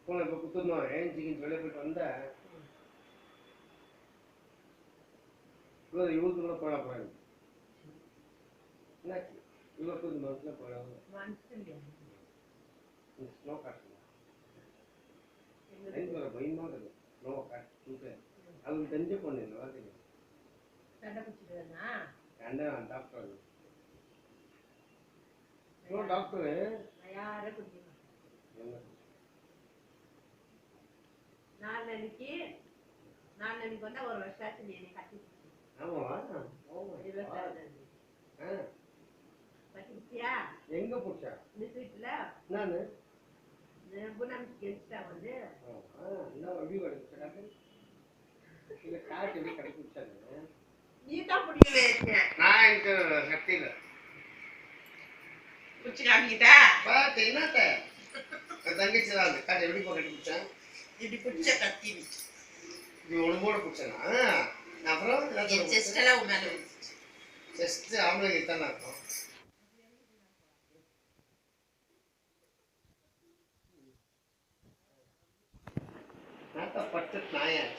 போன இப்போ குத்துருந்தோம் ஏஞ்சிக்கின்னு வெளியே போயிட்டு வந்தேன். இவருக்கு கூட போயிட போறாங்க. என்னாச்சு இவருக்கு இந்த மனசுல போயிடாது ஸ்னோ காட்டுங்க பயமா இருக்குது. ஸ்னோ காட்டு அவருக்கு தெரிஞ்ச பொண்ணு இல்லை தெரியும் கண்ட டாக்டர் டாக்டரு நாளைக்கு வந்தா ஒரு வருஷத்துக்கு நீ கட்டி எங்க போச்சா வீட்டுல நானு கெஸ்டா வந்து காட்டு எப்படி கிடைச்சாங்க நீ தான் பிடிக்கல நான் எனக்கு சக்தியில பிடிச்சி காமிக்கிட்டா பார்த்து என்னத்த தங்கச்சி தான் காட்டு எப்படி போய் கட்டி பிடிச்சேன் இப்படி பிடிச்ச கத்தி இது ஒழுங்கோட பிடிச்சேனா அப்புறம் செஸ்ட் எல்லாம் மேல செஸ்ட் ஆம்பளைங்க தானே இருக்கும் பட்டு நாயாச்சு